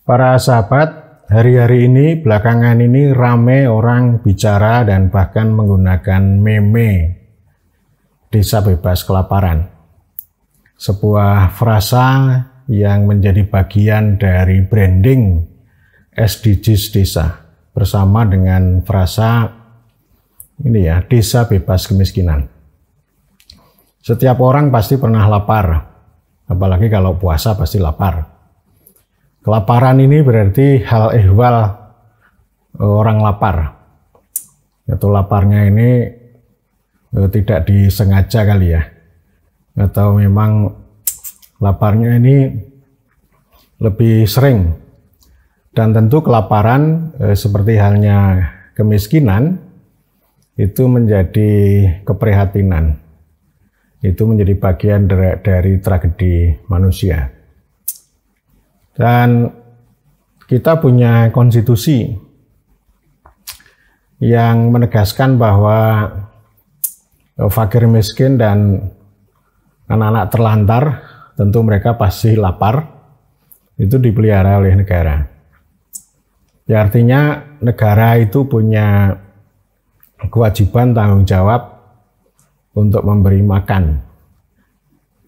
Para sahabat, hari-hari ini belakangan ini rame orang bicara dan bahkan menggunakan meme desa bebas kelaparan. Sebuah frasa yang menjadi bagian dari branding SDGs desa bersama dengan frasa ini ya, desa bebas kemiskinan. Setiap orang pasti pernah lapar, apalagi kalau puasa pasti lapar. Kelaparan ini berarti hal ehwal orang lapar. Atau laparnya ini tidak disengaja kali ya. Atau memang laparnya ini lebih sering. Dan tentu kelaparan seperti halnya kemiskinan itu menjadi keprihatinan. Itu menjadi bagian dari tragedi manusia. Dan kita punya konstitusi yang menegaskan bahwa fakir miskin dan anak-anak terlantar, tentu mereka pasti lapar, itu dipelihara oleh negara. Ya, artinya negara itu punya kewajiban tanggung jawab untuk memberi makan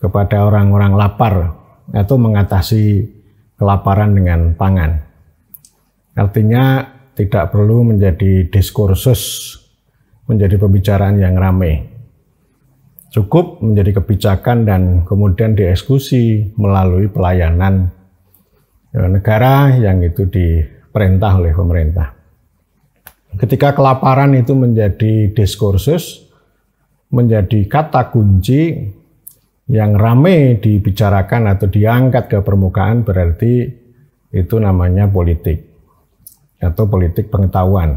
kepada orang-orang lapar atau mengatasi kelaparan dengan pangan. Artinya tidak perlu menjadi diskursus, menjadi pembicaraan yang ramai. Cukup menjadi kebijakan dan kemudian dieksekusi melalui pelayanan negara yang itu diperintah oleh pemerintah. Ketika kelaparan itu menjadi diskursus, menjadi kata kunci yang ramai dibicarakan atau diangkat ke permukaan, berarti itu namanya politik atau politik pengetahuan.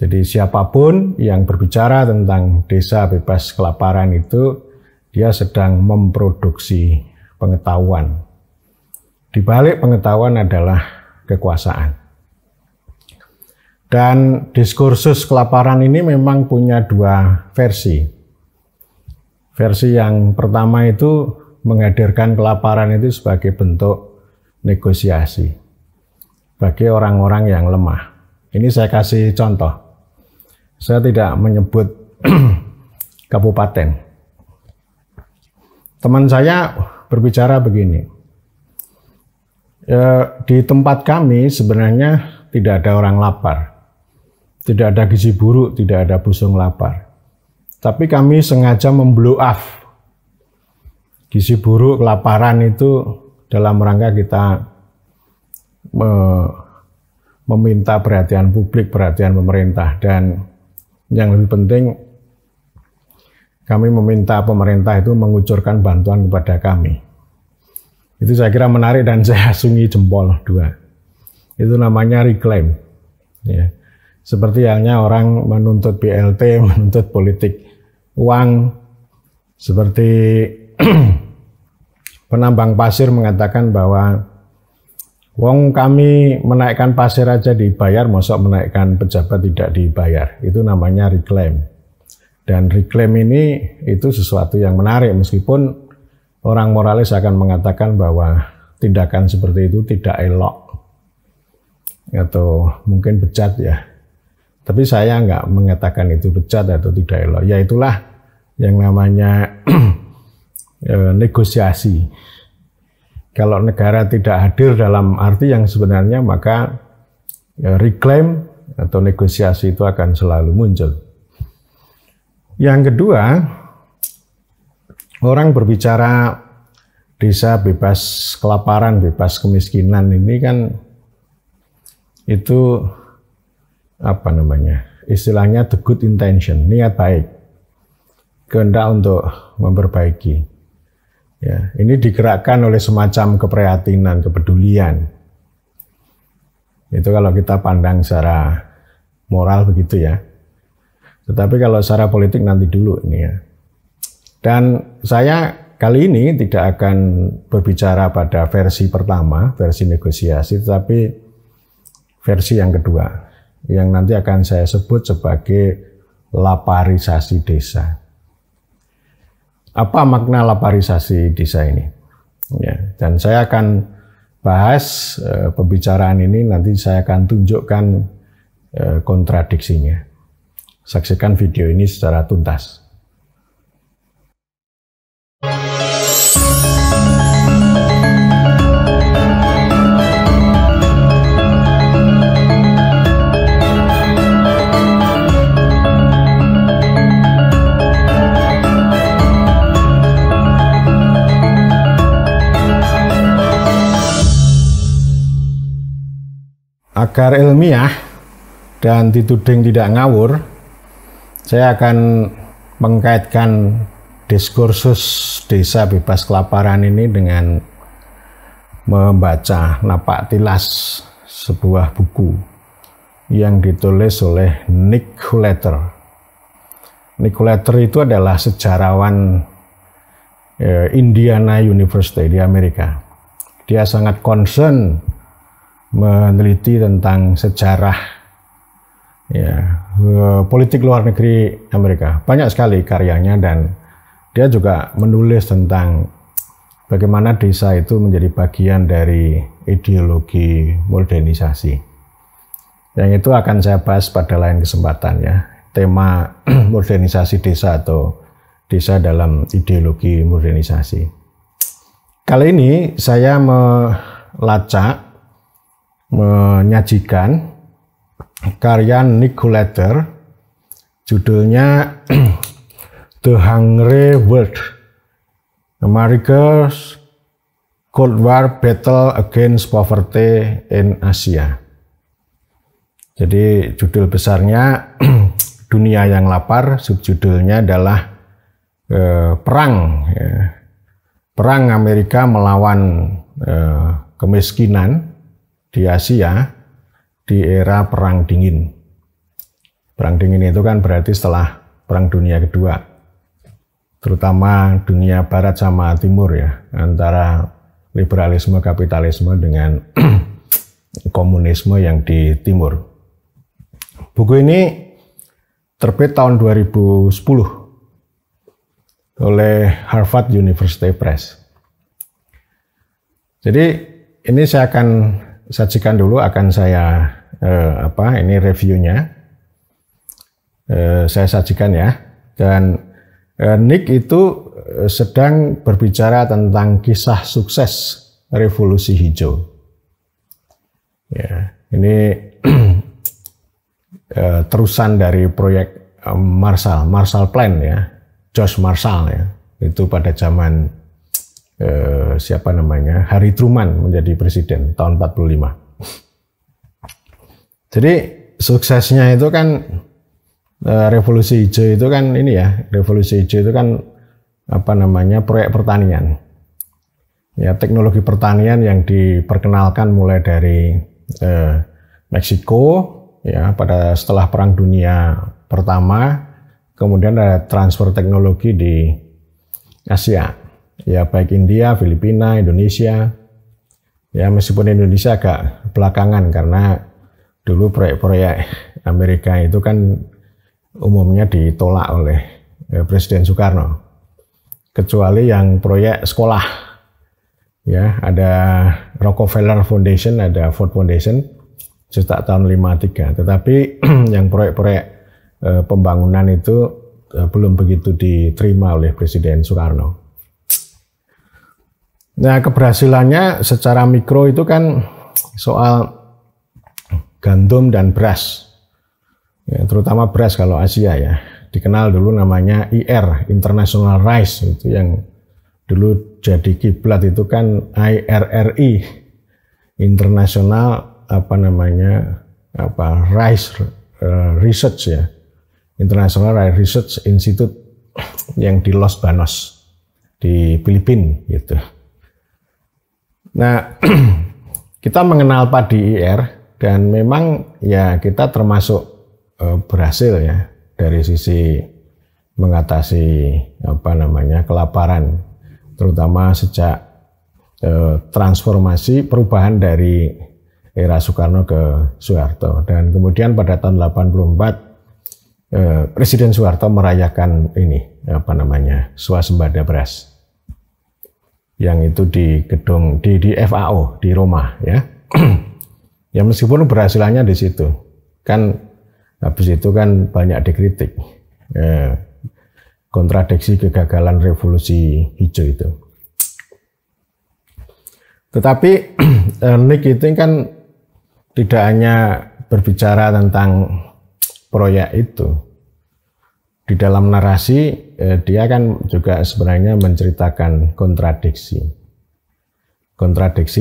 Jadi siapapun yang berbicara tentang desa bebas kelaparan itu dia sedang memproduksi pengetahuan. Di balik pengetahuan adalah kekuasaan. Dan diskursus kelaparan ini memang punya dua versi. Versi yang pertama itu menghadirkan kelaparan itu sebagai bentuk negosiasi bagi orang-orang yang lemah. Ini saya kasih contoh. Saya tidak menyebut kabupaten. Teman saya berbicara begini. Di tempat kami sebenarnya tidak ada orang lapar. Tidak ada gizi buruk, tidak ada busung lapar. Tapi kami sengaja memblow off gizi buruk, kelaparan itu dalam rangka kita meminta perhatian publik, perhatian pemerintah. Dan yang lebih penting, kami meminta pemerintah itu mengucurkan bantuan kepada kami. Itu saya kira menarik dan saya acungi jempol dua. Itu namanya reclaim. Ya. Seperti halnya orang menuntut BLT, menuntut politik uang, seperti penambang pasir mengatakan bahwa wong kami menaikkan pasir aja dibayar, mosok menaikkan pejabat tidak dibayar. Itu namanya reclaim. Dan reclaim ini itu sesuatu yang menarik, meskipun orang moralis akan mengatakan bahwa tindakan seperti itu tidak elok atau mungkin bejat ya. Tapi saya nggak mengatakan itu bejat atau tidak elok. Ya itulah yang namanya negosiasi. Kalau negara tidak hadir dalam arti yang sebenarnya, maka reclaim atau negosiasi itu akan selalu muncul. Yang kedua, orang berbicara desa bebas kelaparan, bebas kemiskinan ini kan itu apa namanya, istilahnya the good intention, niat baik, kehendak untuk memperbaiki. Ya, ini digerakkan oleh semacam keprihatinan, kepedulian. Itu kalau kita pandang secara moral begitu ya. Tetapi kalau secara politik nanti dulu ini ya. Dan saya kali ini tidak akan berbicara pada versi pertama, versi negosiasi, tetapi versi yang kedua, yang nanti akan saya sebut sebagai laparisasi desa. Apa makna laparisasi desa ini? Ya, dan saya akan bahas pembicaraan ini, nanti saya akan tunjukkan kontradiksinya. Saksikan video ini secara tuntas. Agar ilmiah dan dituding tidak ngawur, saya akan mengkaitkan diskursus desa bebas kelaparan ini dengan membaca napak tilas sebuah buku yang ditulis oleh Nick Hulleter. Nick Hulleter itu adalah sejarawan Indiana University di Amerika. Dia sangat concern meneliti tentang sejarah politik luar negeri Amerika. Banyak sekali karyanya, dan dia juga menulis tentang bagaimana desa itu menjadi bagian dari ideologi modernisasi. Yang itu akan saya bahas pada lain kesempatan ya. Tema modernisasi desa atau desa dalam ideologi modernisasi. Kali ini saya menyajikan karya Nick Hulleter, judulnya The Hungry World, America's Cold War Battle Against Poverty in Asia. Jadi judul besarnya Dunia yang Lapar, subjudulnya adalah Perang Amerika melawan kemiskinan di Asia di era Perang Dingin. Perang Dingin itu kan berarti setelah Perang Dunia Kedua, terutama dunia Barat sama Timur ya, antara liberalisme kapitalisme dengan komunisme yang di Timur. Buku ini terbit tahun 2010 oleh Harvard University Press. Jadi ini saya akan sajikan dulu, akan saya ini reviewnya saya sajikan ya. Dan Nick itu sedang berbicara tentang kisah sukses revolusi hijau. Ya, ini terusan dari proyek Marshall Plan ya, George Marshall ya. Itu pada zaman Harry Truman menjadi presiden tahun 45. Jadi suksesnya itu kan revolusi hijau itu kan ini ya, revolusi hijau itu kan proyek pertanian. Ya, teknologi pertanian yang diperkenalkan mulai dari Meksiko ya setelah Perang Dunia Pertama, kemudian ada transfer teknologi di Asia. Ya, baik India, Filipina, Indonesia. Ya, meskipun Indonesia agak belakangan karena dulu proyek-proyek Amerika itu kan umumnya ditolak oleh Presiden Soekarno. Kecuali yang proyek sekolah. Ya, ada Rockefeller Foundation, ada Ford Foundation sejak tahun 53. Tetapi yang proyek-proyek pembangunan itu belum begitu diterima oleh Presiden Soekarno. Nah, keberhasilannya secara mikro itu kan soal gandum dan beras, ya, terutama beras kalau Asia ya, dikenal dulu namanya IR, International Rice, itu yang dulu jadi kiblat itu kan IRRI, International Rice Research ya, International Rice Research Institute yang di Los Banos di Filipina gitu. Nah, kita mengenal padi IR dan memang ya kita termasuk berhasil ya dari sisi mengatasi kelaparan, terutama sejak transformasi perubahan dari era Soekarno ke Soeharto, dan kemudian pada tahun 84 Presiden Soeharto merayakan ini swasembada beras. yang itu di gedung di FAO di Roma ya. Ya meskipun berhasilannya di situ kan, habis itu kan banyak dikritik kontradiksi kegagalan revolusi hijau itu. Tetapi Nick itu kan tidak hanya berbicara tentang proyek itu. Di dalam narasi dia kan juga sebenarnya menceritakan kontradiksi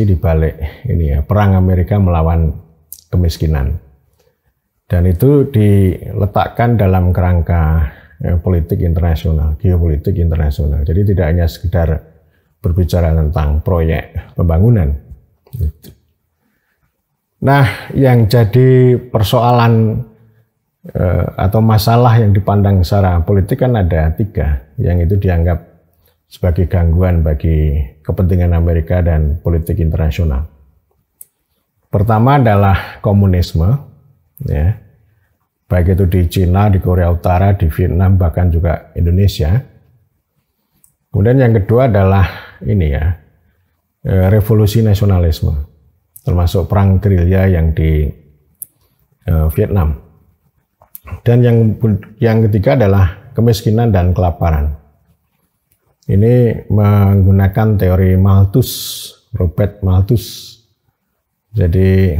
di balik ini ya, perang Amerika melawan kemiskinan. Dan itu diletakkan dalam kerangka politik internasional, geopolitik internasional. Jadi tidak hanya sekedar berbicara tentang proyek pembangunan. Nah, yang jadi persoalan atau masalah yang dipandang secara politik kan ada 3, yang itu dianggap sebagai gangguan bagi kepentingan Amerika dan politik internasional. Pertama adalah komunisme, ya, baik itu di Cina, di Korea Utara, di Vietnam, bahkan juga Indonesia. Kemudian yang kedua adalah ini ya, revolusi nasionalisme, termasuk perang gerilya yang di Vietnam. Dan yang ketiga adalah kemiskinan dan kelaparan. Ini menggunakan teori Malthus, Robert Malthus. Jadi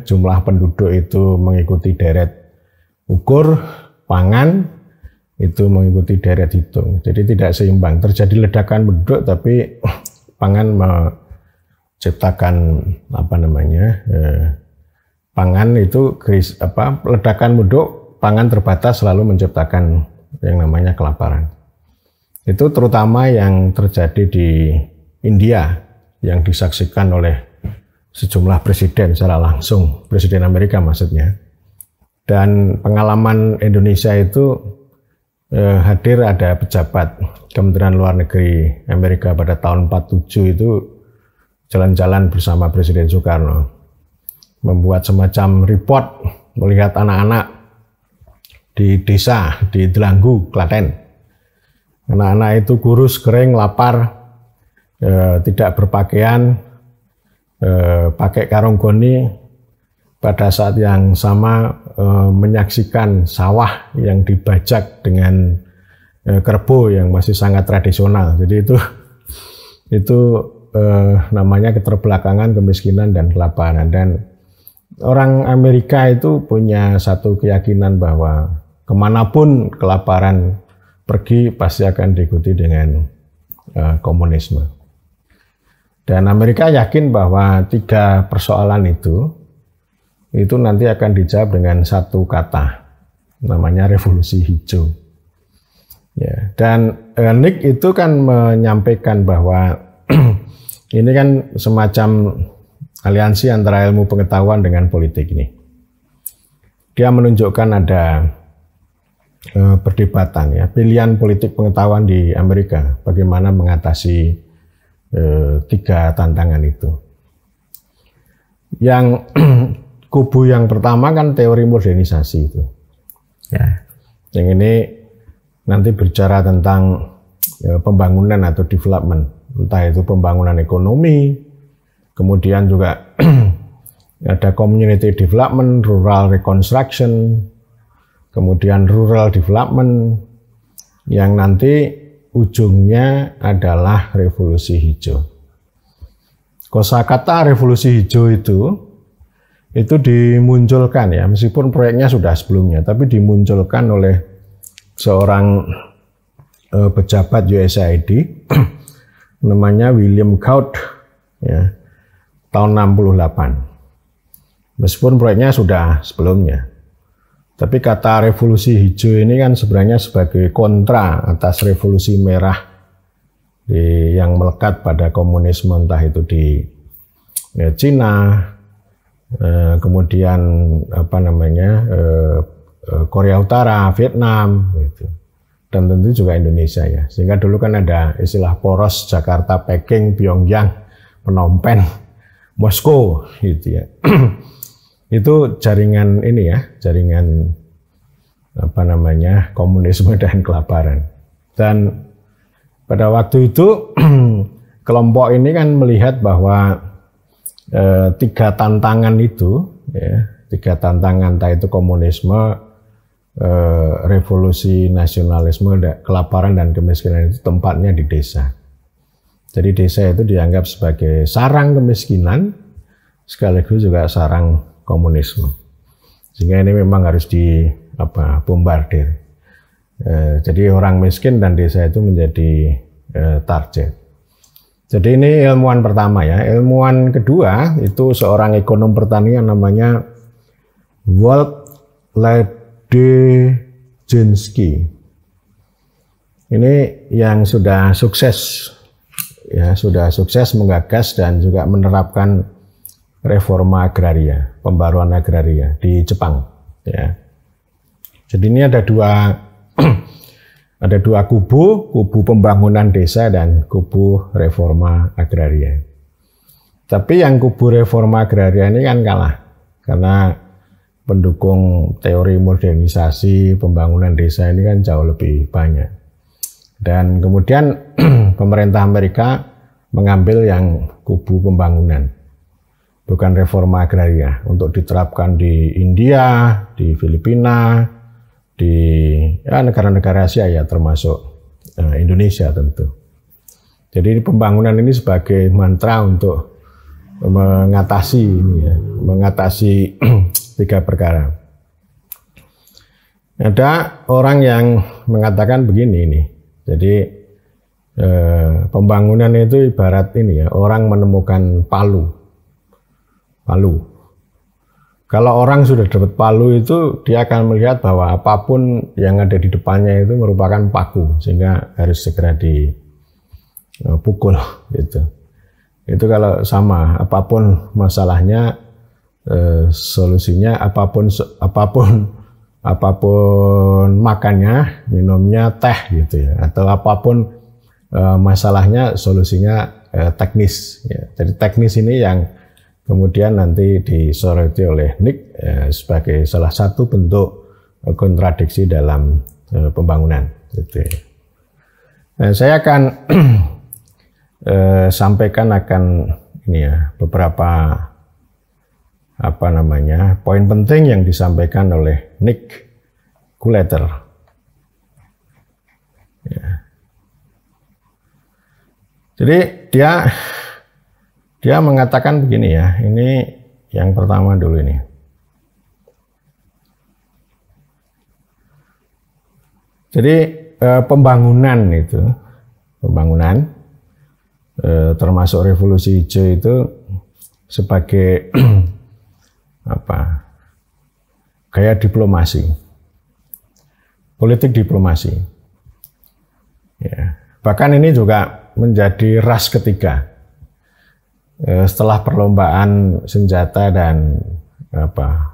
jumlah penduduk itu mengikuti deret ukur, pangan itu mengikuti deret hitung. Jadi tidak seimbang. Terjadi ledakan penduduk tapi pangan menciptakan pangan itu ledakan penduduk, pangan terbatas selalu menciptakan yang namanya kelaparan. Itu terutama yang terjadi di India yang disaksikan oleh sejumlah presiden secara langsung, presiden Amerika maksudnya. Dan pengalaman Indonesia itu hadir ada pejabat Kementerian Luar Negeri Amerika pada tahun 47 itu jalan-jalan bersama Presiden Soekarno, membuat semacam report melihat anak-anak di desa di Delanggu, Klaten. Anak-anak itu kurus, kering, lapar, tidak berpakaian, pakai karung goni. Pada saat yang sama menyaksikan sawah yang dibajak dengan kerbau yang masih sangat tradisional. Jadi itu namanya keterbelakangan, kemiskinan, dan kelaparan. Dan orang Amerika itu punya satu keyakinan bahwa kemanapun kelaparan pergi pasti akan diikuti dengan komunisme. Dan Amerika yakin bahwa 3 persoalan itu nanti akan dijawab dengan satu kata, namanya revolusi hijau. Ya, dan Nick itu kan menyampaikan bahwa ini kan semacam aliansi antara ilmu pengetahuan dengan politik ini. Dia menunjukkan ada perdebatan ya, pilihan politik pengetahuan di Amerika, bagaimana mengatasi 3 tantangan itu. Yang kubu yang pertama kan teori modernisasi itu. Ya. Yang ini nanti bicara tentang pembangunan atau development, entah itu pembangunan ekonomi, kemudian juga ada community development, rural reconstruction, kemudian rural development, yang nanti ujungnya adalah revolusi hijau. Kosakata revolusi hijau itu dimunculkan ya, meskipun proyeknya sudah sebelumnya, tapi dimunculkan oleh seorang pejabat USAID namanya William Gaud ya, tahun 68. Meskipun proyeknya sudah sebelumnya. Tapi kata revolusi hijau ini kan sebenarnya sebagai kontra atas revolusi merah yang melekat pada komunisme, entah itu di Cina, kemudian Korea Utara, Vietnam, gitu. Dan tentu juga Indonesia ya. Sehingga dulu kan ada istilah poros Jakarta, Peking, Pyongyang, Phnom Penh, Moskow, gitu ya. Itu jaringan ini ya, jaringan komunisme dan kelaparan. Dan pada waktu itu kelompok ini kan melihat bahwa 3 tantangan itu, ya, 3 tantangan, entah itu komunisme, revolusi nasionalisme, kelaparan dan kemiskinan, itu tempatnya di desa. Jadi desa itu dianggap sebagai sarang kemiskinan sekaligus juga sarang komunisme. Sehingga ini memang harus bombardir. Jadi orang miskin dan desa itu menjadi target. Jadi ini ilmuwan pertama ya. Ilmuwan kedua itu seorang ekonom pertanian namanya Walt Ledzinski. Ini yang sudah sukses ya, sudah sukses menggagas dan juga menerapkan reforma agraria, pembaruan agraria di Jepang ya. Jadi ini ada dua kubu pembangunan desa dan kubu reforma agraria. Tapi yang kubu reforma agraria ini kan kalah karena pendukung teori modernisasi pembangunan desa ini kan jauh lebih banyak. Dan kemudian pemerintah Amerika mengambil yang kubu pembangunan, bukan reforma agraria, untuk diterapkan di India, di Filipina, di negara-negara Asia ya, termasuk Indonesia tentu. Jadi pembangunan ini sebagai mantra untuk mengatasi ini ya, mengatasi 3 perkara. Ada orang yang mengatakan begini ini. Jadi pembangunan itu ibarat ini ya, orang menemukan palu. Kalau orang sudah dapat palu itu, dia akan melihat bahwa apapun yang ada di depannya itu merupakan paku, sehingga harus segera dipukul gitu. Itu kalau sama, apapun masalahnya, solusinya apapun makannya, minumnya teh gitu ya, atau apapun masalahnya, solusinya teknis. Ya. Jadi teknis ini yang kemudian nanti disoroti oleh Nick sebagai salah satu bentuk kontradiksi dalam pembangunan. Gitu. Nah, saya akan sampaikan ini ya, beberapa poin penting yang disampaikan oleh Nick Kuleter. Ya. Jadi dia mengatakan begini ya, ini yang pertama dulu ini. Jadi pembangunan termasuk revolusi hijau itu sebagai gaya diplomasi, politik diplomasi. Ya. Bahkan ini juga menjadi ras ketiga. Setelah perlombaan senjata dan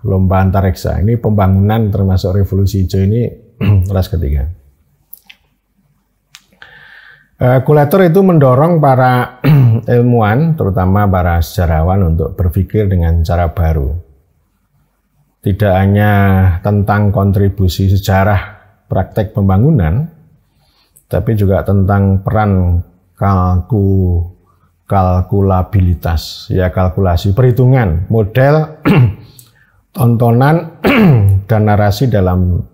lomba antariksa, ini pembangunan termasuk revolusi hijau ini ras ketiga. Kuleter itu mendorong para ilmuwan, terutama para sejarawan, untuk berpikir dengan cara baru. Tidak hanya tentang kontribusi sejarah praktek pembangunan, tapi juga tentang peran kalkulabilitas, ya kalkulasi, perhitungan, model, tontonan, dan narasi dalam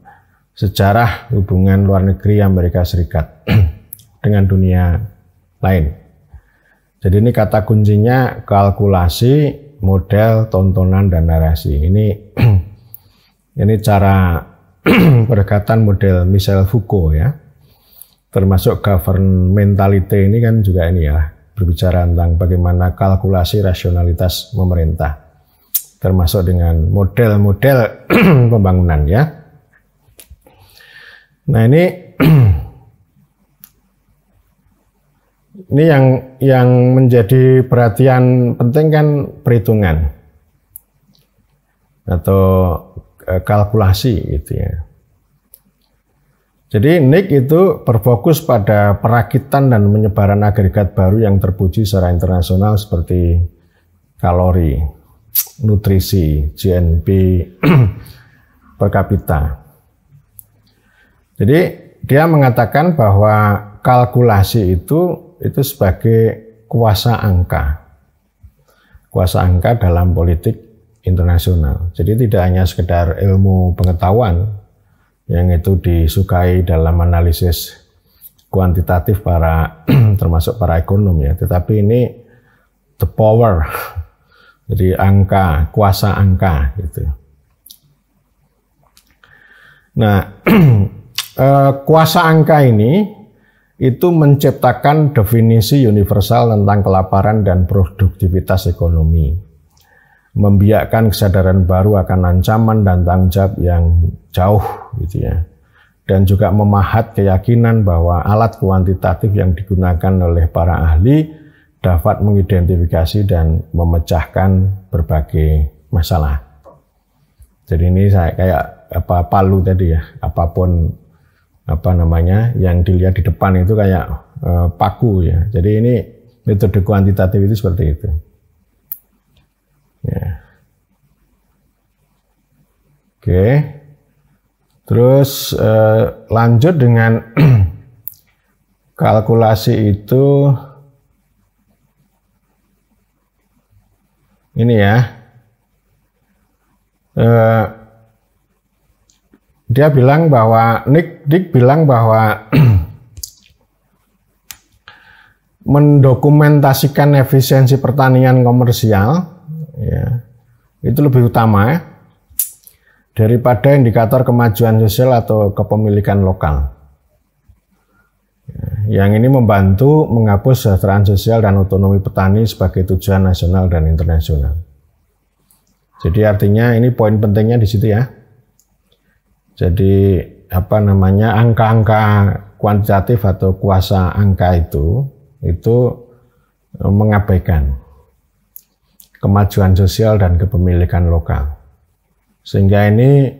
sejarah hubungan luar negeri Amerika Serikat dengan dunia lain. Jadi ini kata kuncinya kalkulasi, model, tontonan, dan narasi. Ini cara pendekatan model Michel Foucault ya. Termasuk governmentality ini kan juga ini ya, berbicara tentang bagaimana kalkulasi rasionalitas pemerintah, termasuk dengan model-model pembangunan ya. Nah ini yang menjadi perhatian penting kan perhitungan atau kalkulasi gitu ya. Jadi Nick itu berfokus pada perakitan dan penyebaran agregat baru yang terpuji secara internasional seperti kalori, nutrisi, GNP per kapita. Jadi dia mengatakan bahwa kalkulasi itu sebagai kuasa angka dalam politik internasional. Jadi tidak hanya sekedar ilmu pengetahuan yang itu disukai dalam analisis kuantitatif termasuk para ekonom ya, tetapi ini the power, jadi angka, kuasa angka gitu. Nah, kuasa angka ini itu menciptakan definisi universal tentang kelaparan dan produktivitas ekonomi, membiakkan kesadaran baru akan ancaman dan tanggung jawab yang jauh gitu ya, dan juga memahat keyakinan bahwa alat kuantitatif yang digunakan oleh para ahli dapat mengidentifikasi dan memecahkan berbagai masalah. Jadi ini saya kayak palu tadi ya, apapun yang dilihat di depan itu kayak paku ya. Jadi ini metode kuantitatif itu seperti itu. Ya. Oke. Terus lanjut dengan kalkulasi itu ini ya. Dia bilang bahwa Dick bilang bahwa mendokumentasikan efisiensi pertanian komersial ya, itu lebih utama daripada indikator kemajuan sosial atau kepemilikan lokal. Yang ini membantu menghapus kesejahteraan sosial dan otonomi petani sebagai tujuan nasional dan internasional. Jadi artinya ini poin pentingnya di situ ya. Jadi angka-angka kuantitatif atau kuasa angka itu mengabaikan kemajuan sosial dan kepemilikan lokal, sehingga ini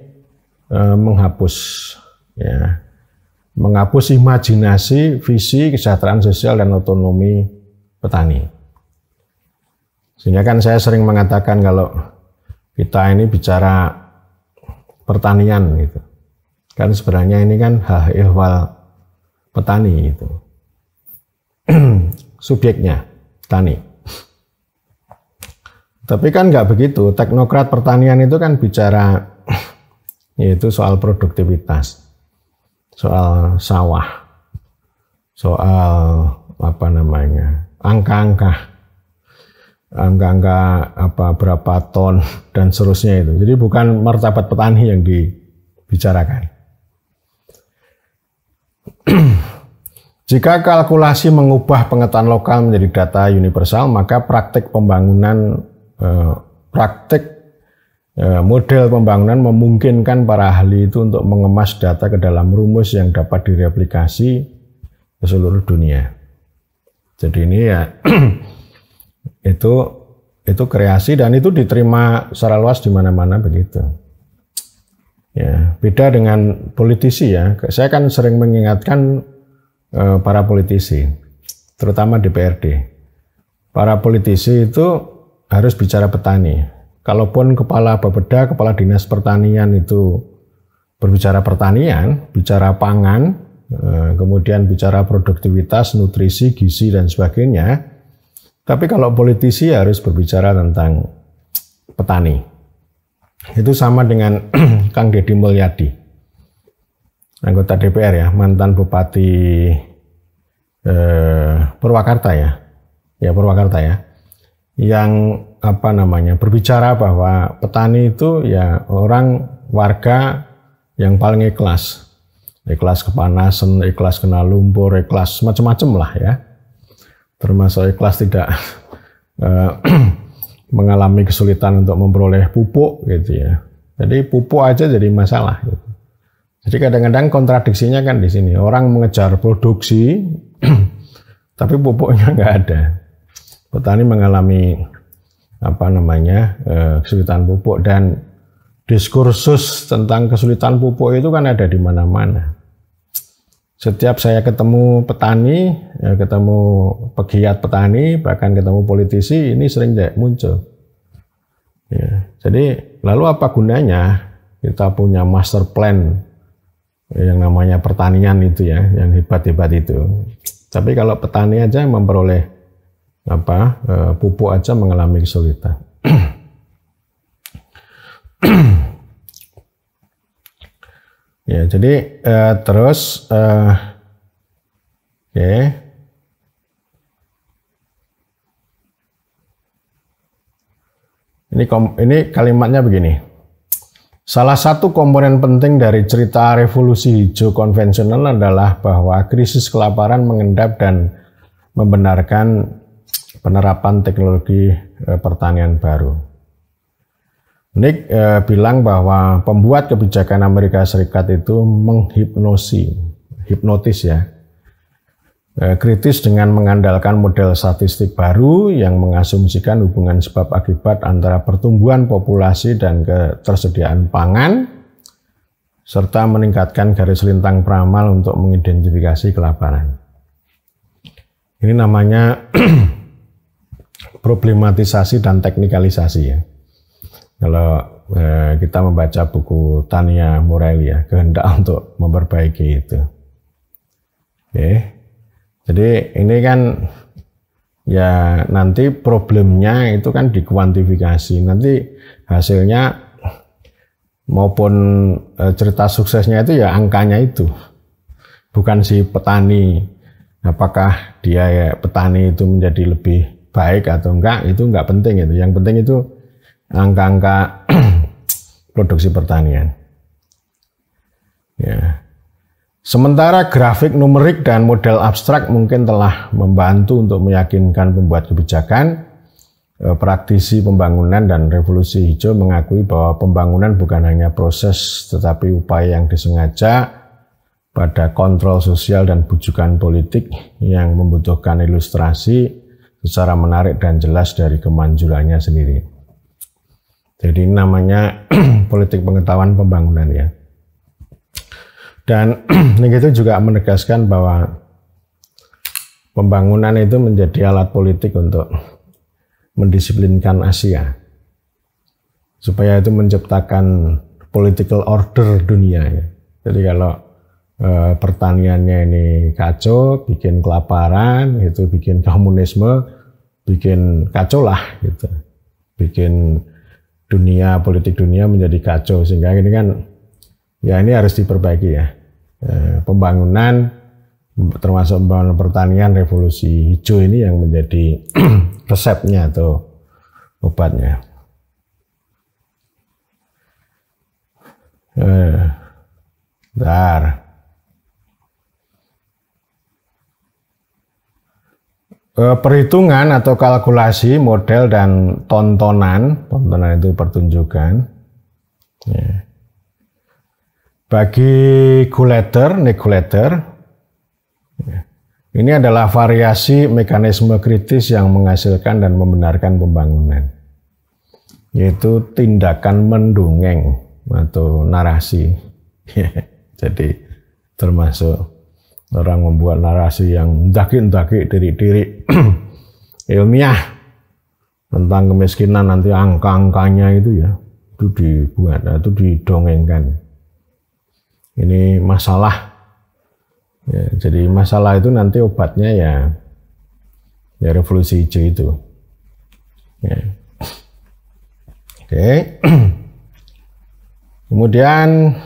menghapus imajinasi visi kesejahteraan sosial dan otonomi petani. Sehingga kan saya sering mengatakan kalau kita ini bicara pertanian gitu, kan sebenarnya ini kan hak ehwal petani itu, subjeknya petani. Tapi kan nggak begitu, teknokrat pertanian itu kan bicara yaitu soal produktivitas, soal sawah, soal angka-angka berapa ton dan seterusnya itu. Jadi bukan martabat petani yang dibicarakan. Jika kalkulasi mengubah pengetahuan lokal menjadi data universal, maka model pembangunan memungkinkan para ahli itu untuk mengemas data ke dalam rumus yang dapat direplikasi ke seluruh dunia. Jadi ini ya itu kreasi dan itu diterima secara luas di mana-mana begitu. Ya, beda dengan politisi ya. Saya kan sering mengingatkan para politisi, terutama DPRD. Para politisi itu harus bicara petani. Kalaupun kepala Bapeda, kepala dinas pertanian itu berbicara pertanian, bicara pangan, kemudian bicara produktivitas, nutrisi, gizi dan sebagainya. Tapi kalau politisi harus berbicara tentang petani. Itu sama dengan Kang Deddy Mulyadi, anggota DPR ya, mantan Bupati Purwakarta ya, yang berbicara bahwa petani itu ya warga yang paling ikhlas kepanasan, ikhlas kena lumpur, ikhlas macam-macam lah ya, termasuk ikhlas tidak mengalami kesulitan untuk memperoleh pupuk gitu ya. Jadi pupuk aja jadi masalah gitu. Jadi kadang-kadang kontradiksinya kan di sini, orang mengejar produksi tapi pupuknya nggak ada. Petani mengalami kesulitan pupuk, dan diskursus tentang kesulitan pupuk itu kan ada di mana-mana. Setiap saya ketemu petani, ketemu pegiat petani, bahkan ketemu politisi, ini sering muncul. Ya, jadi lalu apa gunanya kita punya master plan yang namanya pertanian itu ya, yang hebat-hebat itu. Tapi kalau petani aja memperoleh pupuk aja mengalami kesulitan. Ya, jadi terus ini kalimatnya begini. Salah satu komponen penting dari cerita revolusi hijau konvensional adalah bahwa krisis kelaparan mengendap dan membenarkan penerapan teknologi pertanian baru. Nick bilang bahwa pembuat kebijakan Amerika Serikat itu hipnotis ya, kritis dengan mengandalkan model statistik baru yang mengasumsikan hubungan sebab akibat antara pertumbuhan populasi dan ketersediaan pangan, serta meningkatkan garis lintang peramal untuk mengidentifikasi kelaparan. Ini namanya problematisasi dan teknikalisasi ya. Kalau kita membaca buku Tania Morelli ya, kehendak untuk memperbaiki itu. Jadi ini kan ya nanti problemnya itu kan dikuantifikasi. Nanti hasilnya maupun cerita suksesnya itu ya angkanya itu. Bukan si petani. Apakah dia petani itu menjadi lebih baik atau enggak, itu enggak penting itu. Yang penting itu angka-angka produksi pertanian. Ya. Sementara grafik numerik dan model abstrak mungkin telah membantu untuk meyakinkan pembuat kebijakan, praktisi pembangunan dan revolusi hijau mengakui bahwa pembangunan bukan hanya proses tetapi upaya yang disengaja pada kontrol sosial dan bujukan politik yang membutuhkan ilustrasi secara menarik dan jelas dari kemanjurannya sendiri. Jadi namanya politik pengetahuan pembangunan ya. Dan itu juga menegaskan bahwa pembangunan itu menjadi alat politik untuk mendisiplinkan Asia. Supaya itu menciptakan political order dunia ya. Jadi kalau pertaniannya ini kacau, bikin kelaparan, itu bikin komunisme, bikin kacau lah gitu. Bikin politik dunia menjadi kacau, sehingga ini kan ya ini harus diperbaiki ya. Pembangunan termasuk pembangunan pertanian revolusi hijau ini yang menjadi resepnya atau obatnya. Perhitungan atau kalkulasi model dan tontonan itu pertunjukan ya. Bagi Nick Guletter, ini adalah variasi mekanisme kritis yang menghasilkan dan membenarkan pembangunan, yaitu tindakan mendongeng atau narasi. Jadi termasuk orang membuat narasi yang ndaki-ndaki diri-diri ilmiah tentang kemiskinan, nanti angka-angkanya itu ya, itu dibuat, itu didongengkan. Ini masalah, ya, jadi masalah itu nanti obatnya ya revolusi hijau itu. Ya. Oke. Kemudian,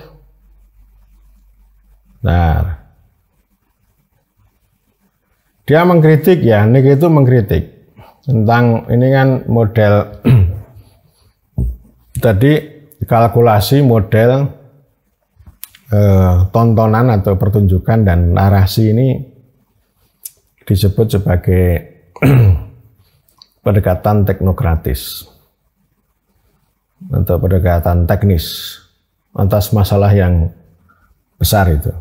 dia mengkritik ya, Nick itu mengkritik tentang ini kan model tadi kalkulasi model tontonan atau pertunjukan dan narasi ini disebut sebagai pendekatan teknokratis atau pendekatan teknis atas masalah yang besar itu.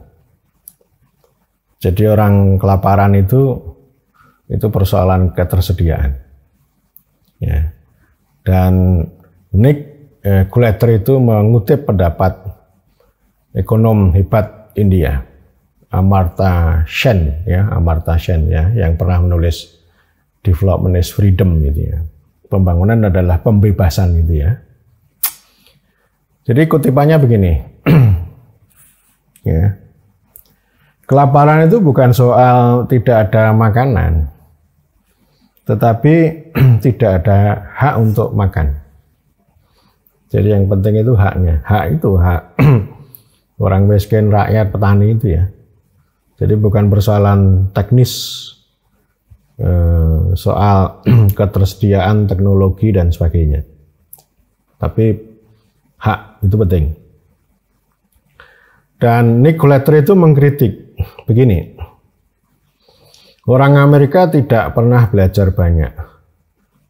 Jadi orang kelaparan itu persoalan ketersediaan. Ya. Dan Nick Guletter itu mengutip pendapat ekonom hebat India, Amartya Sen ya, yang pernah menulis Development is Freedom gitu ya. Pembangunan adalah pembebasan gitu ya. Jadi kutipannya begini. Ya. Kelaparan itu bukan soal tidak ada makanan, tetapi tidak ada hak untuk makan. Jadi yang penting itu haknya. Hak itu hak orang miskin, rakyat, petani itu ya. Jadi bukan persoalan teknis soal ketersediaan teknologi dan sebagainya. Tapi hak itu penting. Dan Nick Coletter itu mengkritik begini, orang Amerika tidak pernah belajar banyak,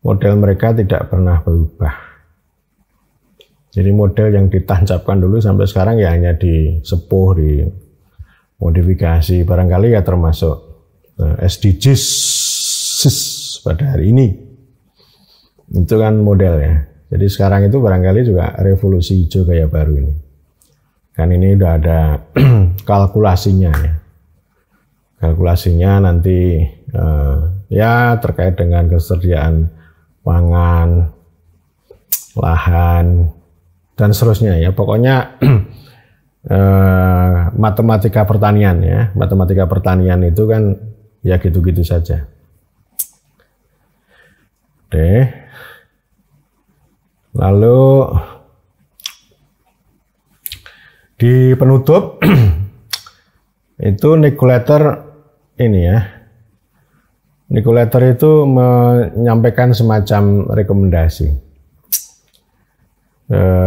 model mereka tidak pernah berubah. Jadi model yang ditancapkan dulu sampai sekarang ya hanya disepuh, dimodifikasi, barangkali ya termasuk SDGs pada hari ini. Itu kan modelnya. Jadi sekarang itu barangkali juga revolusi hijau gaya baru ini. Kan ini udah ada kalkulasinya ya. Kalkulasinya nanti ya terkait dengan kesediaan pangan, lahan, dan seterusnya ya. Pokoknya matematika pertanian ya. Matematika pertanian itu kan ya gitu-gitu saja. Oke. Lalu di penutup itu Nick Coletter ini ya. Nick Coletter itu menyampaikan semacam rekomendasi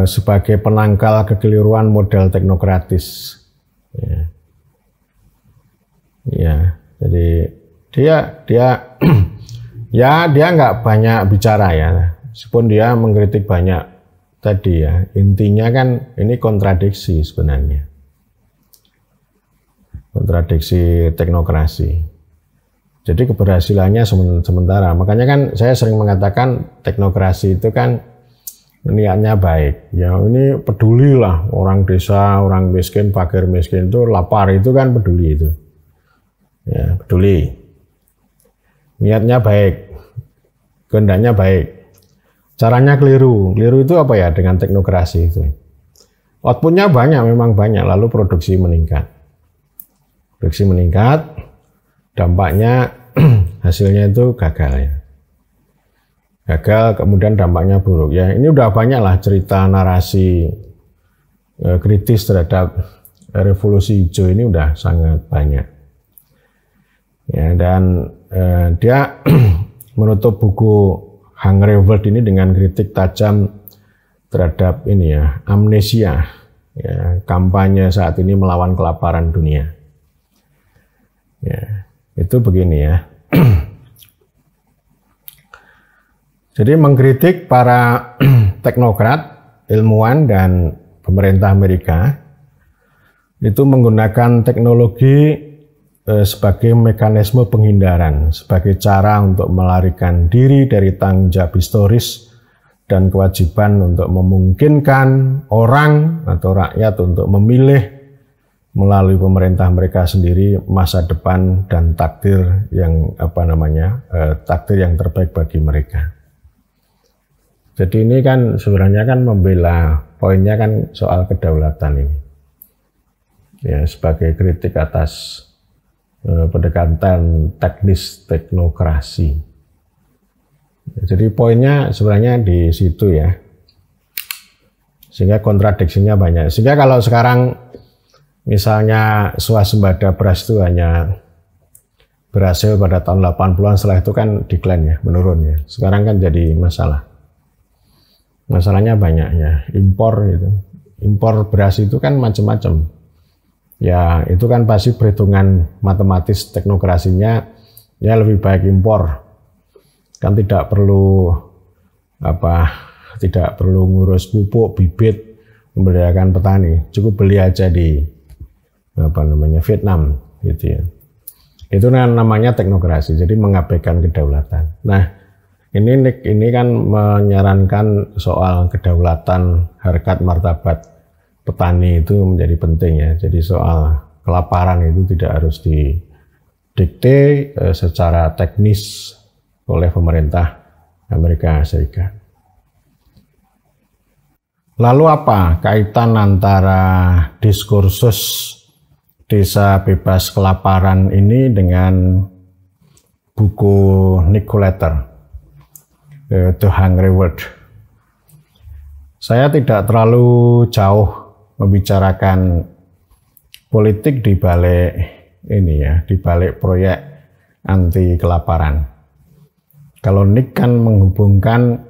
sebagai penangkal kekeliruan model teknokratis. Ya, jadi dia ya dia nggak banyak bicara ya, meskipun dia mengkritik banyak. Tadi ya, intinya kan ini kontradiksi sebenarnya. Kontradiksi teknokrasi. Jadi keberhasilannya sementara. Makanya kan saya sering mengatakan teknokrasi itu kan niatnya baik. Ya ini pedulilah orang desa, orang miskin, fakir miskin itu lapar itu kan peduli itu. Ya, peduli. Niatnya baik. Kehendaknya baik. Caranya keliru. Keliru itu apa ya dengan teknokrasi itu? Outputnya banyak, memang banyak, lalu produksi meningkat. Produksi meningkat, dampaknya hasilnya itu gagal ya. Gagal, kemudian dampaknya buruk ya. Ini udah banyak lah cerita narasi kritis terhadap revolusi hijau ini udah sangat banyak. Ya, dan dia menutup buku Hungry World ini dengan kritik tajam terhadap ini ya, amnesia ya, kampanye saat ini melawan kelaparan dunia. Ya, itu begini ya. Jadi mengkritik para teknokrat, ilmuwan dan pemerintah Amerika itu menggunakan teknologi sebagai mekanisme penghindaran, sebagai cara untuk melarikan diri dari tanggung jawab historis dan kewajiban untuk memungkinkan orang atau rakyat untuk memilih melalui pemerintah mereka sendiri masa depan dan takdir yang takdir yang terbaik bagi mereka. Jadi ini kan sebenarnya kan membela, poinnya kan soal kedaulatan ini. Ya, sebagai kritik atas pendekatan teknis teknokrasi. Jadi poinnya sebenarnya di situ ya. Sehingga kontradiksinya banyak. Sehingga kalau sekarang misalnya swasembada beras itu hanya berhasil pada tahun 80-an, setelah itu kan decline ya, menurun ya. Sekarang kan jadi masalah. Masalahnya banyak ya, impor itu. Impor beras itu kan macam-macam. Ya, itu kan pasti perhitungan matematis teknokrasinya ya lebih baik impor. Kan tidak perlu tidak perlu ngurus pupuk, bibit, memberdayakan petani. Cukup beli aja di Vietnam gitu ya. Itu namanya teknokrasi. Jadi mengabaikan kedaulatan. Nah, ini kan menyarankan soal kedaulatan, harkat martabat petani itu menjadi penting ya. Jadi soal kelaparan itu tidak harus didikte secara teknis oleh pemerintah Amerika Serikat. Lalu apa kaitan antara diskursus desa bebas kelaparan ini dengan buku Nick Coletter, The Hungry World. Saya tidak terlalu jauh membicarakan politik di balik ini ya, di balik proyek anti kelaparan. Kalau Nick kan menghubungkan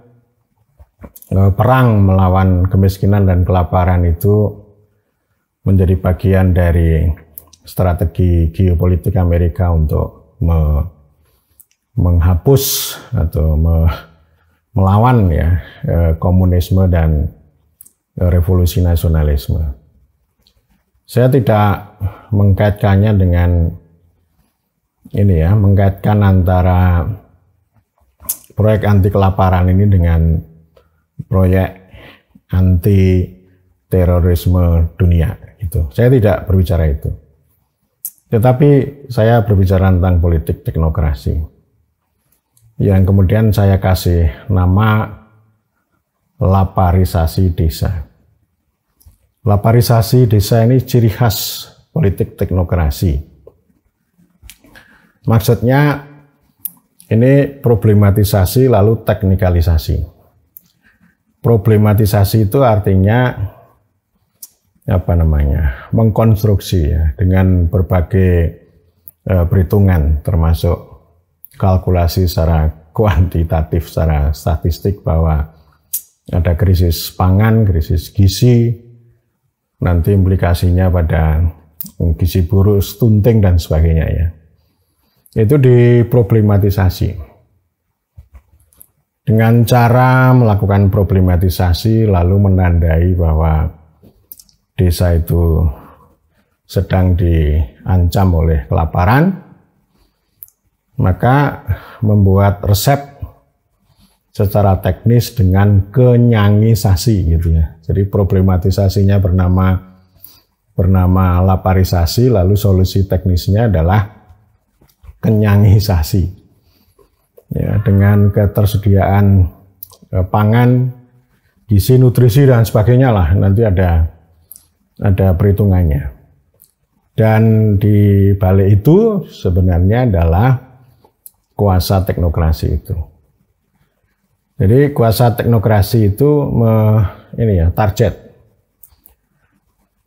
perang melawan kemiskinan dan kelaparan itu menjadi bagian dari strategi geopolitik Amerika untuk menghapus atau melawan ya komunisme dan revolusi nasionalisme. Saya tidak mengkaitkannya dengan ini ya, mengkaitkan antara proyek anti kelaparan ini dengan proyek anti terorisme dunia itu. Saya tidak berbicara itu. Tetapi saya berbicara tentang politik teknokrasi yang kemudian saya kasih nama laparisasi desa. Laparisasi desa ini ciri khas politik teknokrasi. Maksudnya ini problematisasi lalu teknikalisasi. Problematisasi itu artinya mengkonstruksi ya, dengan berbagai perhitungan termasuk kalkulasi secara kuantitatif, secara statistik bahwa ada krisis pangan, krisis gizi, nanti implikasinya pada gizi buruk, stunting dan sebagainya ya. Itu diproblematisasi. Dengan cara melakukan problematisasi lalu menandai bahwa desa itu sedang diancam oleh kelaparan, maka membuat resep secara teknis dengan kenyangisasi gitu ya. Jadi problematisasinya bernama laparisasi, lalu solusi teknisnya adalah kenyangisasi. Ya, dengan ketersediaan pangan, gizi, nutrisi dan sebagainya lah, nanti ada perhitungannya. Dan di balik itu sebenarnya adalah kuasa teknokrasi itu. Jadi kuasa teknokrasi itu target.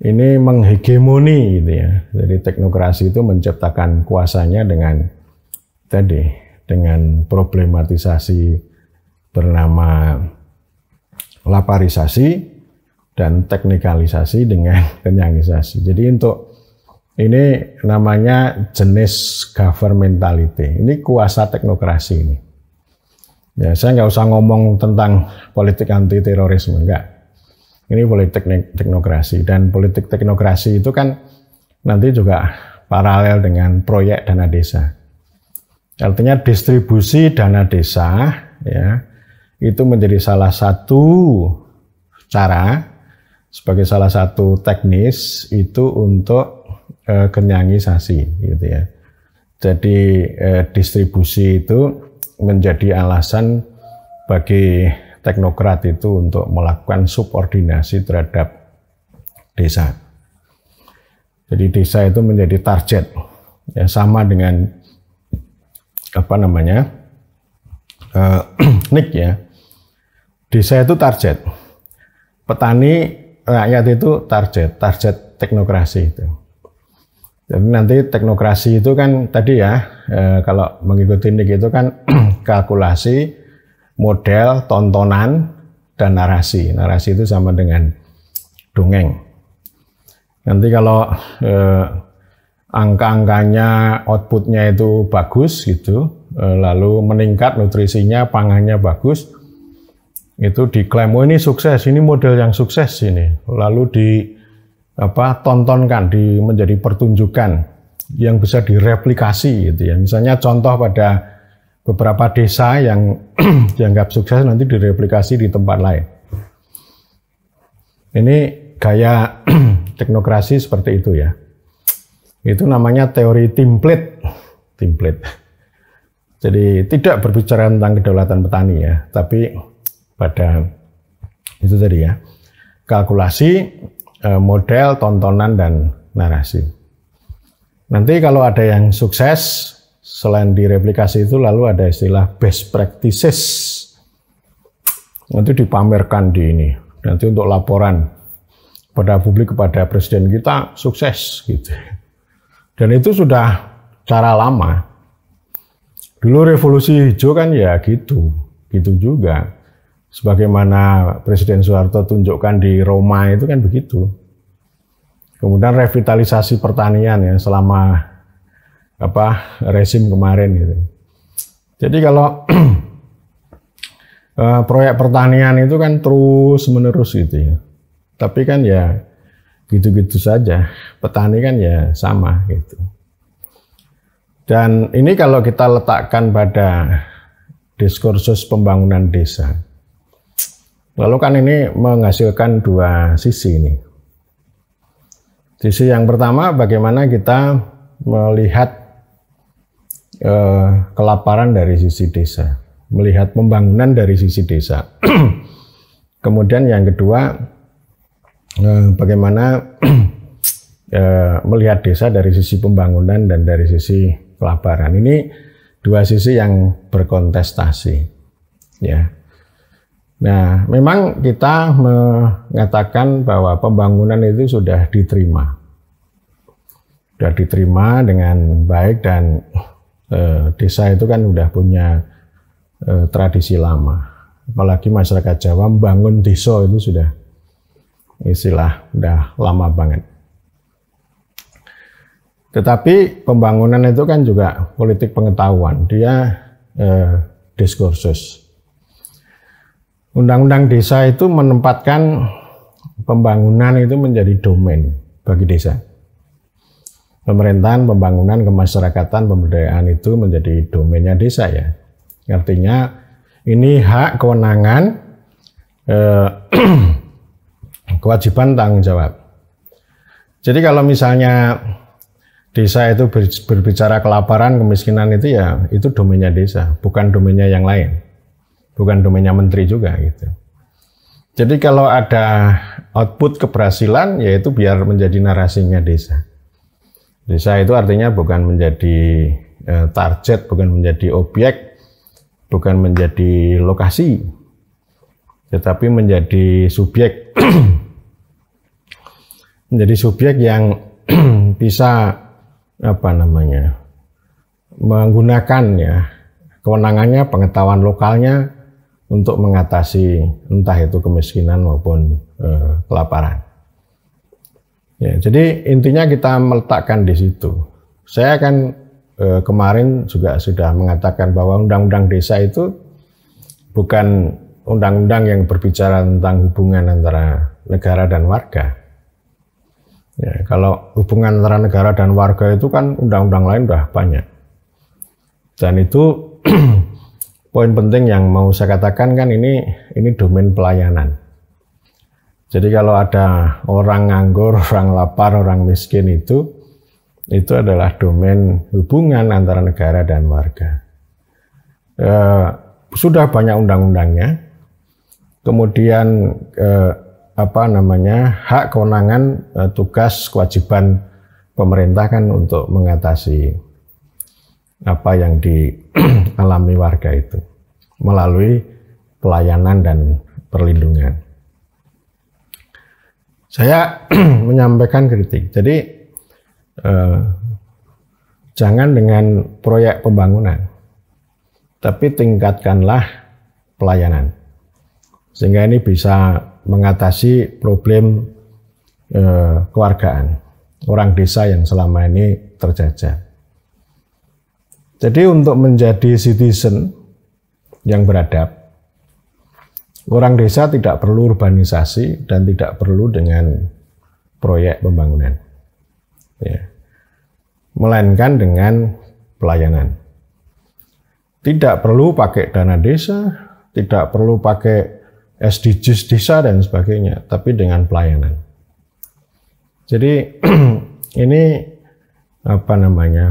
Ini menghegemoni gitu ya. Jadi teknokrasi itu menciptakan kuasanya dengan problematisasi bernama laparisasi dan teknikalisasi dengan kenyangisasi. Jadi ini namanya jenis governmentality. Ini kuasa teknokrasi ini. Ya, saya nggak usah ngomong tentang politik anti terorisme, enggak. Ini politik teknokrasi, dan politik teknokrasi itu kan nanti juga paralel dengan proyek dana desa. Artinya distribusi dana desa ya itu menjadi salah satu cara sebagai salah satu teknis itu untuk kenyangisasi gitu ya. Jadi distribusi itu menjadi alasan bagi teknokrat itu untuk melakukan subordinasi terhadap desa. Jadi desa itu menjadi target ya, sama dengan Nick ya. Desa itu target, petani rakyat itu target teknokrasi itu. Jadi nanti teknokrasi itu kan tadi ya, kalau mengikuti Nick itu kan kalkulasi, model, tontonan, dan narasi. Narasi itu sama dengan dongeng. Nanti kalau angka-angkanya, outputnya itu bagus gitu, lalu meningkat nutrisinya, pangannya bagus, itu diklaim, oh ini sukses, ini model yang sukses ini. Lalu tontonkan, menjadi pertunjukan yang bisa direplikasi gitu ya. Misalnya contoh pada beberapa desa yang dianggap sukses nanti direplikasi di tempat lain. Ini gaya teknokrasi seperti itu ya. Itu namanya teori template. Jadi tidak berbicara tentang kedaulatan petani ya, tapi pada itu tadi ya, kalkulasi, model, tontonan, dan narasi. Nanti kalau ada yang sukses, selain direplikasi itu lalu ada istilah best practices. Nanti dipamerkan di ini. Nanti untuk laporan pada publik, kepada presiden kita sukses gitu. Dan itu sudah cara lama. Dulu revolusi hijau kan ya gitu juga. Sebagaimana Presiden Soeharto tunjukkan di Roma itu kan begitu. Kemudian revitalisasi pertanian ya selama rezim kemarin gitu. Jadi kalau proyek pertanian itu kan terus menerus gitu ya. Tapi kan ya gitu-gitu saja. Petani kan ya sama gitu. Dan ini kalau kita letakkan pada diskursus pembangunan desa, lalu kan ini menghasilkan dua sisi ini. Sisi yang pertama, bagaimana kita melihat kelaparan dari sisi desa, melihat pembangunan dari sisi desa. Kemudian yang kedua, bagaimana melihat desa dari sisi pembangunan dan dari sisi kelaparan. Ini dua sisi yang berkontestasi, ya. Nah, memang kita mengatakan bahwa pembangunan itu sudah diterima dengan baik, dan desa itu kan sudah punya tradisi lama. Apalagi masyarakat Jawa membangun desa itu sudah lama banget. Tetapi pembangunan itu kan juga politik pengetahuan, dia diskursus. Undang-undang desa itu menempatkan pembangunan itu menjadi domain bagi desa. Pemerintahan, pembangunan, kemasyarakatan, pemberdayaan itu menjadi domainnya desa ya. Artinya ini hak, kewenangan, kewajiban, tanggung jawab. Jadi kalau misalnya desa itu berbicara kelaparan, kemiskinan itu ya itu domainnya desa, bukan domainnya yang lain, bukan domainnya menteri juga gitu. Jadi kalau ada output keberhasilan, yaitu biar menjadi narasinya desa. Desa itu artinya bukan menjadi target, bukan menjadi objek, bukan menjadi lokasi, tetapi menjadi subjek. Menjadi subjek yang bisa menggunakan ya kewenangannya, pengetahuan lokalnya untuk mengatasi entah itu kemiskinan maupun kelaparan. Ya, jadi intinya kita meletakkan di situ. Saya kan kemarin juga sudah mengatakan bahwa undang-undang desa itu bukan undang-undang yang berbicara tentang hubungan antara negara dan warga. Ya, kalau hubungan antara negara dan warga itu kan undang-undang lain udah banyak. Dan itu poin penting yang mau saya katakan kan ini domain pelayanan. Jadi kalau ada orang nganggur, orang lapar, orang miskin itu adalah domain hubungan antara negara dan warga. Sudah banyak undang-undangnya. Kemudian hak, kewenangan, tugas, kewajiban pemerintah kan untuk mengatasi apa yang dialami warga itu melalui pelayanan dan perlindungan. Saya menyampaikan kritik. Jadi jangan dengan proyek pembangunan, tapi tingkatkanlah pelayanan. Sehingga ini bisa mengatasi problem kewargaan orang desa yang selama ini terjajah. Jadi untuk menjadi citizen yang beradab, orang desa tidak perlu urbanisasi dan tidak perlu dengan proyek pembangunan, ya. Melainkan dengan pelayanan. Tidak perlu pakai dana desa, tidak perlu pakai SDGs desa dan sebagainya, tapi dengan pelayanan. Jadi ini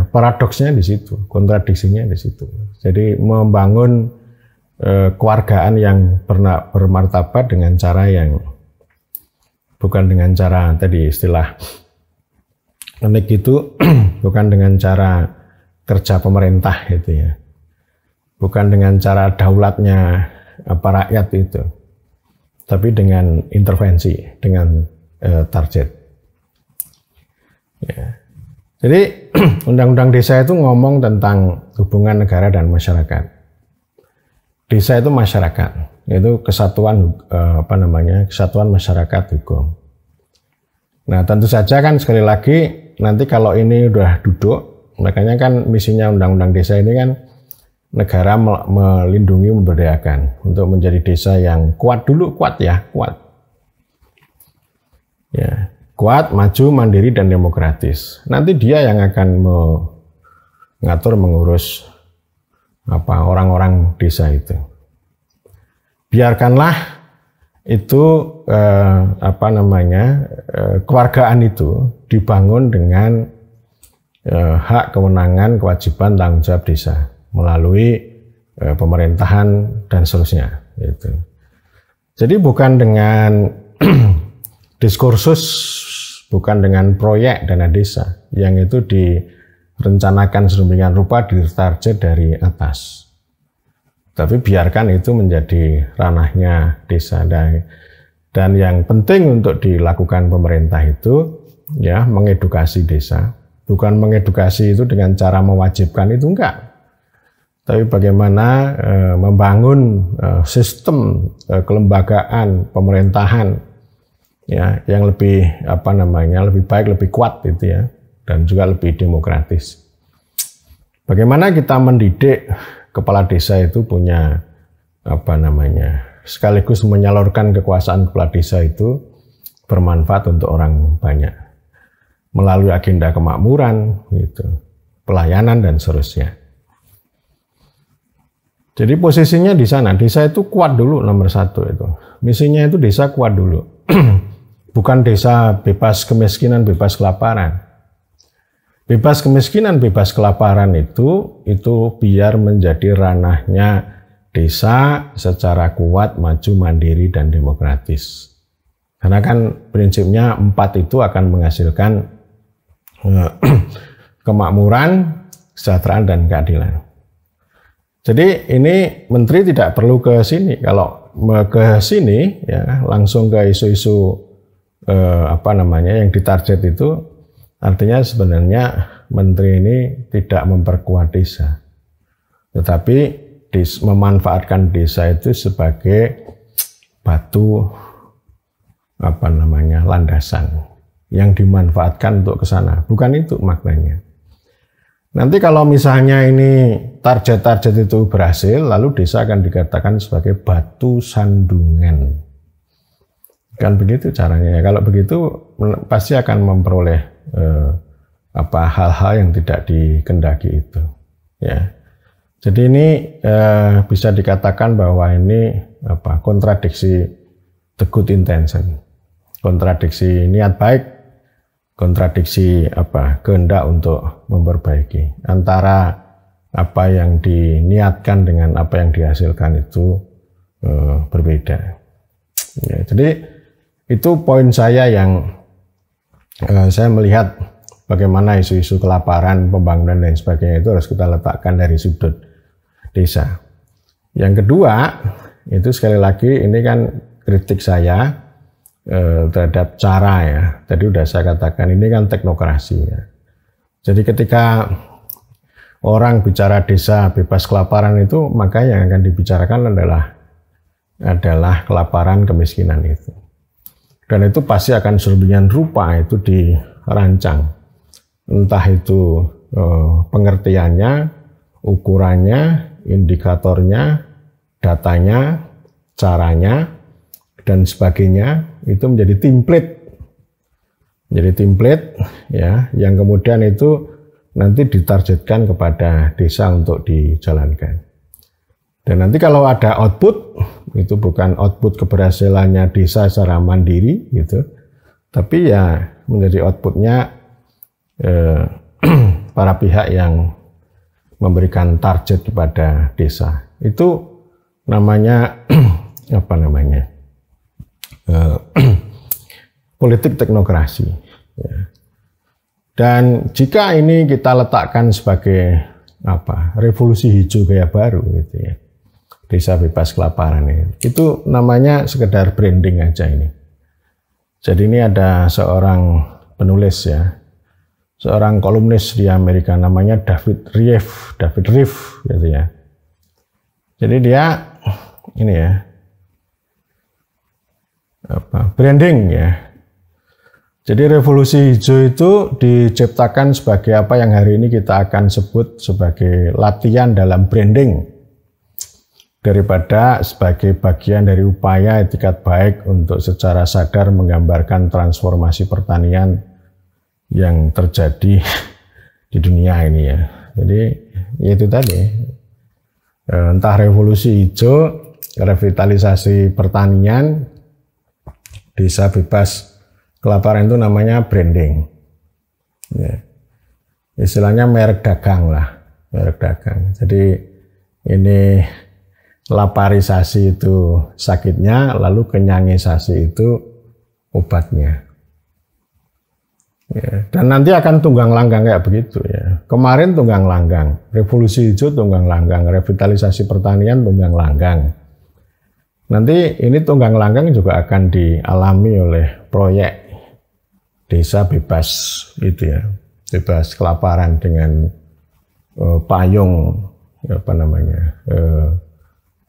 paradoksnya di situ, kontradiksinya di situ. Jadi membangun kewargaan yang bermartabat dengan cara yang bukan dengan cara tadi istilah unik itu bukan dengan cara kerja pemerintah itu ya, bukan dengan cara daulatnya rakyat itu, tapi dengan intervensi, dengan target. Ya. Jadi Undang-Undang Desa itu ngomong tentang hubungan negara dan masyarakat. Desa itu masyarakat, itu kesatuan kesatuan masyarakat hukum. Nah tentu saja kan sekali lagi nanti kalau ini udah duduk, makanya kan misinya Undang-Undang Desa ini kan negara melindungi, memberdayakan untuk menjadi desa yang kuat dulu, kuat. Ya, kuat, maju, mandiri dan demokratis. Nanti dia yang akan mengatur, mengurus orang-orang desa itu. Biarkanlah itu kewargaan itu dibangun dengan hak, kewenangan, kewajiban, tanggung jawab desa melalui pemerintahan dan seterusnya. Gitu. Jadi bukan dengan diskursus, bukan dengan proyek dana desa yang itu direncanakan sedemikian rupa, ditarget dari atas. Tapi biarkan itu menjadi ranahnya desa, dan yang penting untuk dilakukan pemerintah itu ya mengedukasi desa, bukan mengedukasi itu dengan cara mewajibkan, itu enggak, tapi bagaimana membangun sistem kelembagaan pemerintahan ya yang lebih lebih baik, lebih kuat itu ya, dan juga lebih demokratis. Bagaimana kita mendidik kepala desa itu punya sekaligus menyalurkan kekuasaan kepala desa itu bermanfaat untuk orang banyak melalui agenda kemakmuran, gitu, pelayanan dan seterusnya. Jadi posisinya di sana, desa itu kuat dulu nomor satu itu. Misinya itu desa kuat dulu, bukan desa bebas kemiskinan, bebas kelaparan. Bebas kemiskinan, bebas kelaparan itu biar menjadi ranahnya desa secara kuat, maju, mandiri, dan demokratis. Karena kan prinsipnya 4 itu akan menghasilkan kemakmuran, kesejahteraan, dan keadilan. Jadi ini menteri tidak perlu ke sini. Kalau ke sini ya langsung ke isu-isu yang ditarget itu, artinya sebenarnya menteri ini tidak memperkuat desa, tetapi memanfaatkan desa itu sebagai batu landasan yang dimanfaatkan untuk ke sana. Bukan itu maknanya. Nanti kalau misalnya ini target-target itu berhasil, lalu desa akan dikatakan sebagai batu sandungan. Kan begitu caranya. Kalau begitu pasti akan memperoleh hal-hal yang tidak dikendaki itu. Ya. Jadi ini bisa dikatakan bahwa ini kontradiksi the good intention, kontradiksi niat baik, kontradiksi kehendak untuk memperbaiki, antara apa yang diniatkan dengan apa yang dihasilkan itu berbeda. Ya, jadi itu poin saya yang saya melihat bagaimana isu-isu kelaparan, pembangunan dan sebagainya itu harus kita letakkan dari sudut desa. Yang kedua, itu sekali lagi ini kan kritik saya terhadap cara ya. Tadi udah saya katakan ini kan teknokrasi ya. Jadi ketika orang bicara desa bebas kelaparan itu, maka yang akan dibicarakan adalah kelaparan, kemiskinan itu. Dan itu pasti akan sedemikian rupa itu dirancang. Entah itu pengertiannya, ukurannya, indikatornya, datanya, caranya, dan sebagainya itu menjadi template. Menjadi template ya, yang kemudian itu nanti ditargetkan kepada desa untuk dijalankan. Dan nanti kalau ada output, itu bukan output keberhasilannya desa secara mandiri gitu, tapi ya menjadi outputnya para pihak yang memberikan target kepada desa. Itu namanya politik teknokrasi ya. Dan jika ini kita letakkan sebagai revolusi hijau gaya baru gitu ya, desa bebas kelaparan ini, itu namanya sekedar branding aja ini. Jadi ini ada seorang penulis ya, seorang kolumnis di Amerika namanya David Rief gitu ya. Jadi dia ini ya, branding ya. Jadi revolusi hijau itu diciptakan sebagai apa yang hari ini kita akan sebut sebagai latihan dalam branding, daripada sebagai bagian dari upaya etikat baik untuk secara sadar menggambarkan transformasi pertanian yang terjadi di dunia ini ya. Jadi itu tadi, entah revolusi hijau, revitalisasi pertanian, desa bebas kelaparan, itu namanya branding. Ya. Istilahnya merek dagang lah, merek dagang. Jadi ini laparisasi itu sakitnya, lalu kenyangisasi itu obatnya. Ya. Dan nanti akan tunggang langgang kayak begitu ya. Kemarin tunggang langgang, revolusi hijau tunggang langgang, revitalisasi pertanian tunggang langgang. Nanti ini tunggang langgang juga akan dialami oleh proyek desa bebas itu ya, bebas kelaparan dengan payung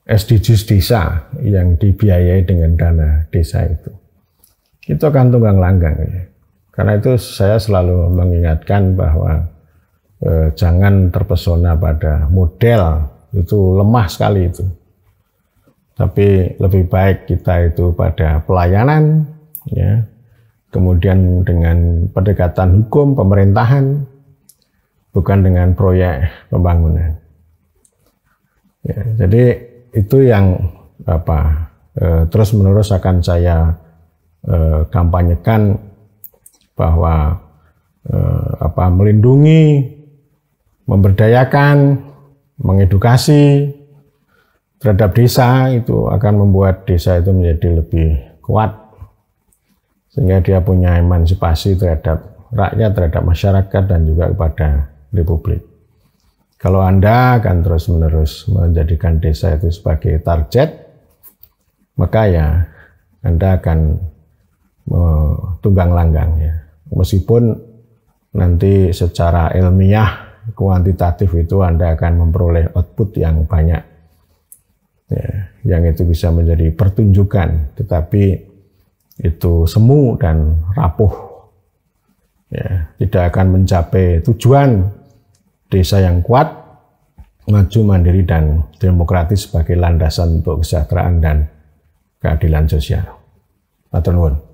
SDGs desa yang dibiayai dengan dana desa itu akan tunggang langgang ya. Karena itu saya selalu mengingatkan bahwa jangan terpesona pada model, itu lemah sekali itu, tapi lebih baik kita itu pada pelayanan ya. Kemudian dengan pendekatan hukum pemerintahan, bukan dengan proyek pembangunan. Ya, jadi itu yang terus-menerus akan saya kampanyekan, bahwa melindungi, memberdayakan, mengedukasi terhadap desa itu akan membuat desa itu menjadi lebih kuat, sehingga dia punya emansipasi terhadap rakyat, terhadap masyarakat, dan juga kepada Republik. Kalau Anda akan terus-menerus menjadikan desa itu sebagai target, maka ya Anda akan tunggang langgang ya. Meskipun nanti secara ilmiah, kuantitatif itu Anda akan memperoleh output yang banyak, ya, yang itu bisa menjadi pertunjukan, tetapi itu semu dan rapuh, ya, tidak akan mencapai tujuan desa yang kuat, maju, mandiri, dan demokratis sebagai landasan untuk kesejahteraan dan keadilan sosial. Matur nuwun.